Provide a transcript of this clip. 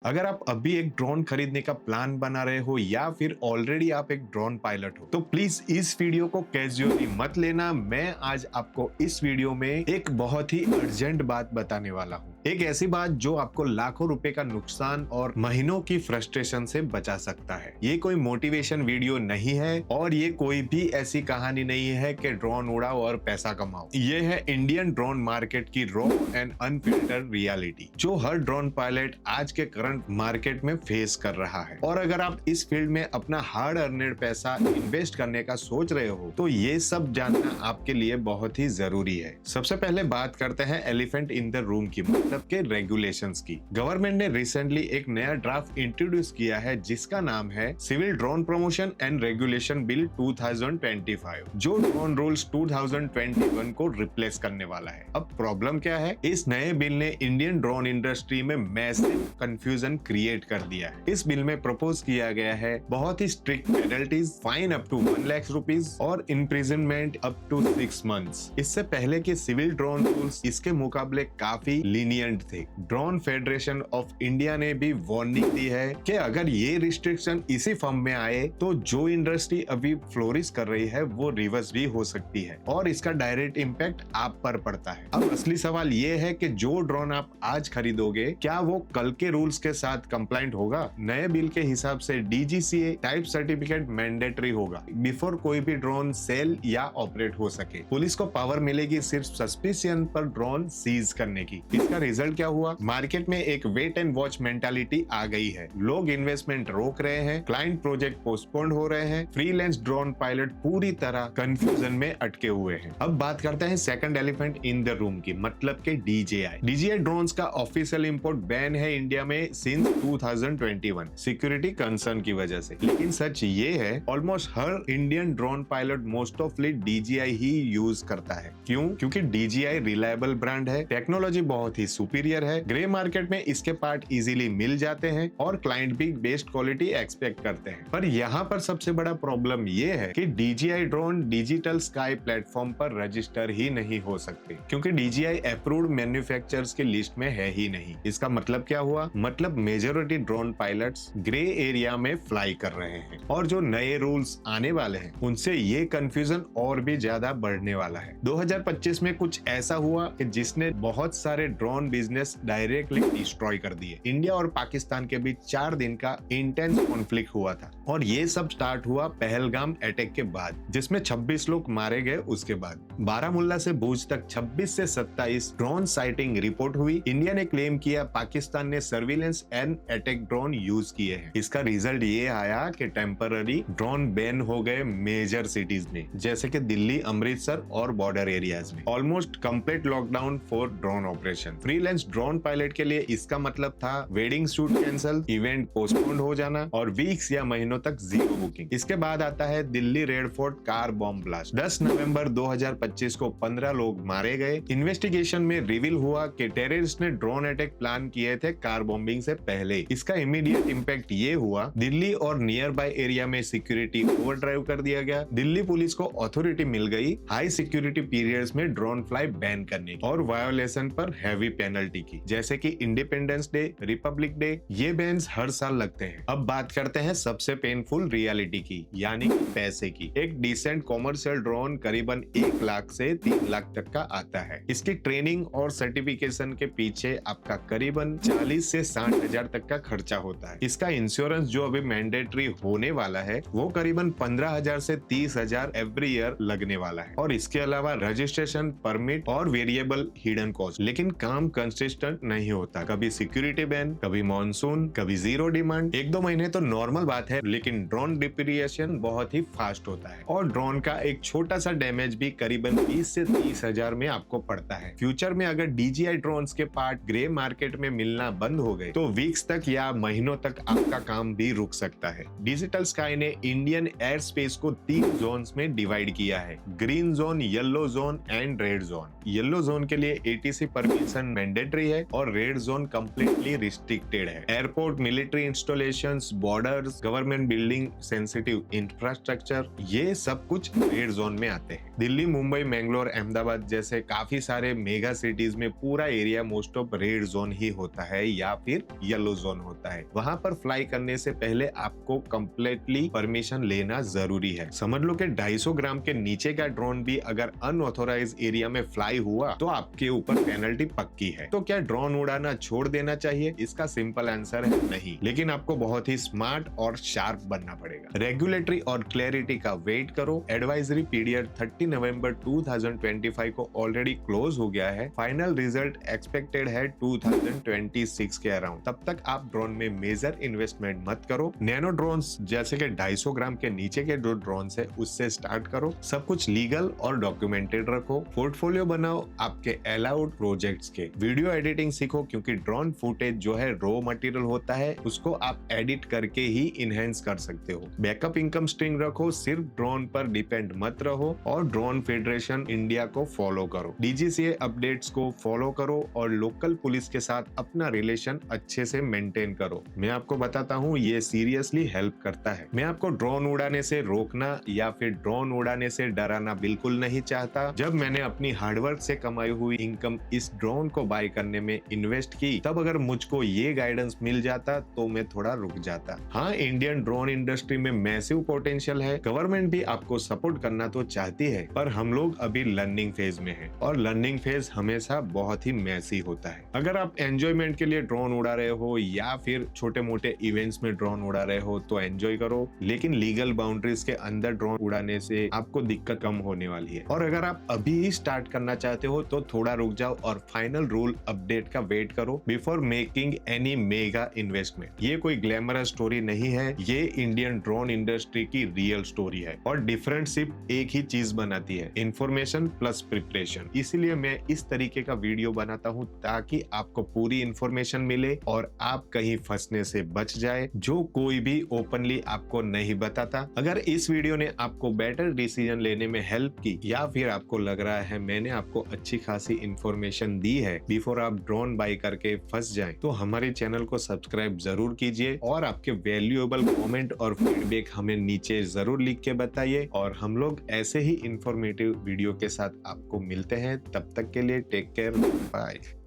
अगर आप अभी एक ड्रोन खरीदने का प्लान बना रहे हो या फिर ऑलरेडी आप एक ड्रोन पायलट हो तो प्लीज इस वीडियो को कैजुअली मत लेना। मैं आज आपको इस वीडियो में एक बहुत ही अर्जेंट बात बताने वाला हूँ, एक ऐसी बात जो आपको लाखों रुपए का नुकसान और महीनों की फ्रस्ट्रेशन से बचा सकता है। ये कोई मोटिवेशन वीडियो नहीं है और ये कोई भी ऐसी कहानी नहीं है कि ड्रोन उड़ाओ और पैसा कमाओ। ये है इंडियन ड्रोन मार्केट की रॉ एंड अनफिल्टर्ड रियलिटी जो हर ड्रोन पायलट आज के करंट मार्केट में फेस कर रहा है। और अगर आप इस फील्ड में अपना हार्ड अर्नेड पैसा इन्वेस्ट करने का सोच रहे हो तो ये सब जानना आपके लिए बहुत ही जरूरी है। सबसे पहले बात करते हैं एलिफेंट इन द रूम की, मतलब के रेगुलेशंस की। गवर्नमेंट ने रिसेंटली एक नया ड्राफ्ट इंट्रोड्यूस किया है जिसका नाम है civil drone promotion and regulation bill 2025, जो ड्रोन रूल्स 2021 को रिप्लेस करने वाला है। अब प्रॉब्लम क्या है, इस नए बिल ने इंडियन ड्रोन इंडस्ट्री में मैसिव कंफ्यूजन क्रिएट कर दिया है। इस बिल में प्रपोज किया गया है बहुत ही strict penalties, fine up to 1 lakh rupees और इम्प्रिजनमेंट अप टू 6 मंथ्स। इससे पहले के सिविल ड्रोन रूल्स इसके मुकाबले काफी लीनियंट थे। ड्रोन फेडरेशन ऑफ इंडिया ने भी वार्निंग दी है कि अगर ये रिस्ट्रिक्शन इसी फॉर्म में आए तो जो इंडस्ट्री अभी फ्लोरिश कर रही है वो रिवर्स भी हो सकती है और इसका डायरेक्ट इम्पैक्ट आप पर पड़ता है। अब असली सवाल ये है कि जो ड्रोन आप आज खरीदोगे क्या वो कल के रूल्स के साथ कंप्लाइंट होगा। नए बिल के हिसाब से डीजीसीए टाइप सर्टिफिकेट मैंडेटरी होगा बिफोर कोई भी ड्रोन सेल या ऑपरेट हो सके। पुलिस को पावर मिलेगी सिर्फ सस्पिशियन पर ड्रोन सीज करने की। इसका रिजल्ट क्या हुआ, मार्केट में एक वेट एंड वॉच मेंटालिटी आ गई है। लोग इन्वेस्टमेंट रोक रहे हैं, क्लाइंट प्रोजेक्ट पोस्टपोन्ड हो रहे हैं, फ्रीलांस ड्रोन पायलट पूरी तरह कंफ्यूजन में अटके हुए हैं। अब बात करते हैं second elephant in the room की, मतलब के डीजीआई। डीजीआई ड्रोन्स का ऑफिशियल इंपोर्ट बैन है इंडिया में सिंस 2021 सिक्योरिटी कंसर्न की वजह से। लेकिन सच ये है ऑलमोस्ट हर Indian drone pilot most ऑफली DJI ही यूज करता है। क्यों? क्योंकि डीजीआई रिलायबल ब्रांड है, टेक्नोलॉजी बहुत ही सुपीरियर है, ग्रे मार्केट में इसके पार्ट इजीली मिल जाते हैं और क्लाइंट भी बेस्ट क्वालिटी एक्सपेक्ट करते हैं। पर यहाँ पर सबसे बड़ा प्रॉब्लम ये है कि DJI drone digital sky platform पर रजिस्टर ही नहीं हो सकते क्योंकि डीजीआई अप्रूव्ड मैन्युफैक्चरर्स की लिस्ट में है ही नहीं। इसका मतलब क्या हुआ, मतलब majority drone pilots grey area में फ्लाई कर रहे हैं और जो नए रूल्स आने वाले हैं उनसे ये कंफ्यूजन और भी ज्यादा बढ़ने वाला है। 2025 में कुछ ऐसा हुआ कि जिसने बहुत सारे ड्रोन बिजनेस डायरेक्टली डिस्ट्रॉय कर दिए। इंडिया और पाकिस्तान के बीच 4 दिन का इंटेंस कॉन्फ्लिक्ट हुआ था और ये सब स्टार्ट हुआ पहलगाम अटैक के बाद जिसमें 26 लोग मारे गए। उसके बाद बारामुल्ला से भुज तक 26 से 27 ड्रोन साइटिंग रिपोर्ट हुई। इंडिया ने क्लेम किया पाकिस्तान ने surveillance and attack drone use किए हैं। इसका रिजल्ट ये आया कि टेम्पररी ड्रोन बैन हो गए मेजर सिटीज में जैसे कि दिल्ली, अमृतसर और बॉर्डर एरियाज में। Almost complete lockdown for drone operation. Freelance drone pilot के लिए इसका मतलब था wedding shoot cancel, event postponed हो जाना और वीक्स या महीनों तक जीरो बुकिंग। इसके बाद आता है Delhi red fort car bomb blast. 10 नवंबर 2025 को 15 लोग मारे गए। इन्वेस्टिगेशन में रिवील हुआ कि टेररिस्ट ने ड्रोन अटैक प्लान किए थे कार बॉम्बिंग से पहले। इसका इमीडिएट इम्पैक्ट ये हुआ, दिल्ली और नियर बाय एरिया में सिक्योरिटी ओवरड्राइव कर दिया गया। दिल्ली पुलिस को अथॉरिटी मिल गई हाई सिक्योरिटी पीरियड्स में ड्रोन फ्लाई बैन करने की और वायोलेशन पर हैवी पेनल्टी की, जैसे कि इंडिपेंडेंस डे, रिपब्लिक डे। ये बैन्स हर साल लगते हैं। अब बात करते हैं सबसे पेनफुल रियलिटी की, यानी कि पैसे की। एक डिसेंट कॉमर्शियल ड्रोन करीबन 1 लाख से 3 लाख तक का आता है। इसकी ट्रेनिंग और सर्टिफिकेशन के पीछे आपका करीबन 40 से 60 हजार तक का खर्चा होता है। इसका इंश्योरेंस जो अभी मैंडेटरी होने वाला है वो करीबन 15,000 से 30,000 एवरी ईयर लगने वाला है और इसके अलावा रजिस्ट्रेशन, परमिट और वेरिएबल हिडन कॉस्ट। लेकिन काम कंसिस्टेंट नहीं होता, कभी सिक्योरिटी बैन, कभी मॉनसून, कभी जीरो डिमांड। 1-2 महीने तो नॉर्मल बात है, लेकिन ड्रोन डिप्रिसिएशन बहुत ही फास्ट होता है और ड्रोन का एक छोटा सा डैमेज भी करीबन 20 से 30 हजार में आपको पड़ता है। फ्यूचर में अगर डीजीआई ड्रोन्स के पार्ट ग्रे मार्केट में मिलना बंद हो गए तो वीक्स तक या महीनों तक आपका काम भी रुक सकता है। डिजिटल स्काई ने इंडियन एयर स्पेस को 3 जोन्स में डिवाइड किया है, green zone, yellow zone and red zone. Yellow zone के लिए एटीसी परमिशन मैंडेटरी है और रेड जोन कंप्लीटली रिस्ट्रिक्टेड है। Airport, military installations, borders, government building, sensitive infrastructure, ये सब कुछ रेड जोन में आते हैं। दिल्ली, मुंबई, मैंगलोर, अहमदाबाद जैसे काफी सारे मेगा सिटीज में पूरा area most of red zone ही होता है या फिर येलो जोन होता है। वहां पर फ्लाई करने से पहले आपको कंप्लीटली परमिशन लेना जरूरी है। समझ लो कि 250 ग्राम के नीचे का ड्रोन भी अगर अनऑथोराइज एरिया में फ्लाई हुआ तो आपके ऊपर पेनल्टी पक्की है। तो क्या ड्रोन उड़ाना छोड़ देना चाहिए? इसका सिंपल आंसर है नहीं, लेकिन आपको बहुत ही स्मार्ट और शार्प बनना पड़ेगा। रेगुलेटरी और क्लैरिटी का वेट करो। एडवाइजरी पीरियड 30 नवंबर 2025 को ऑलरेडी क्लोज हो गया है। फाइनल रिजल्ट एक्सपेक्टेड है 2026 के अराउंड। तब तक आप ड्रोन में मेजर इन्वेस्टमेंट मत करो। नैनो ड्रोन्स जैसे कि 250 ग्राम के नीचे के जो ड्रोन्स है उससे स्टार्ट करो। सब कुछ लीगल और डॉक्यूमेंटेड रखो। पोर्टफोलियो बनाओ आपके अलाउड प्रोजेक्ट्स के। वीडियो एडिटिंग सीखो, क्योंकि ड्रोन फुटेज जो है रॉ मटेरियल होता है, उसको आप एडिट करके ही इनहेंस कर सकते हो। बैकअप इनकम स्ट्रीम रखो, सिर्फ ड्रोन पर डिपेंड मत रहो और ड्रोन फेडरेशन इंडिया को फॉलो करो। DGCA अपडेट्स को फॉलो करो और लोकल पुलिस के साथ अपना रिलेशन अच्छे से मेंटेन करो। मैं आपको बताता हूँ, ये सीरियसली हेल्प करता है। मैं आपको ड्रोन उड़ाने से रोकना या फिर ड्रोन उड़ाने से डराना बिल्कुल नहीं चाहता। जब मैंने अपनी हार्डवर्क से कमाई हुई इनकम इस ड्रोन को बाय करने में इन्वेस्ट की, तब अगर मुझको ये गाइडेंस मिल जाता तो मैं थोड़ा रुक जाता। हाँ, इंडियन ड्रोन इंडस्ट्री में मैसिव पोटेंशियल है। गवर्नमेंट भी आपको सपोर्ट करना तो चाहती है, पर हम लोग अभी लर्निंग फेज में हैं और लर्निंग फेज हमेशा बहुत ही मैसी होता है। अगर आप एंजॉयमेंट के लिए ड्रोन उड़ा रहे हो या फिर छोटे मोटे इवेंट्स में ड्रोन उड़ा रहे हो तो एंजॉय करो, लेकिन लीगल बाउंड्रीज के अंदर ड्रोन उड़ाने से आपको दिक्कत कम होने वाली है। और अगर आप अभी ही स्टार्ट करना चाहते हो तो थोड़ा रुक जाओ और फाइनल रूल अपडेट का वेट करो before making any mega investment. ये कोई ग्लैमरस स्टोरी नहीं है, ये इंडियन ड्रोन इंडस्ट्री की रियल स्टोरी है और डिफरेंट सिर्फ एक ही चीज बनाती है, इंफॉर्मेशन प्लस प्रिपरेशन। इसीलिए मैं इस तरीके का वीडियो बनाता हूँ ताकि आपको पूरी इंफॉर्मेशन मिले और आप कहीं फंसने से बच जाए, जो कोई भी ओपनली आपको नहीं बताता। अगर इस वीडियो ने आपको बेटर डिसीजन लेने में हेल्प की या फिर आपको लग रहा है मैंने आपको अच्छी खासी इंफॉर्मेशन दी है बिफोर आप ड्रोन बाय करके फंस जाएं, तो हमारे चैनल को सब्सक्राइब जरूर कीजिए और आपके वैल्यूएबल कमेंट और फीडबैक हमें नीचे जरूर लिख के बताइए। और हम लोग ऐसे ही इंफॉर्मेटिव वीडियो के साथ आपको मिलते हैं। तब तक के लिए टेक केयर, बाय।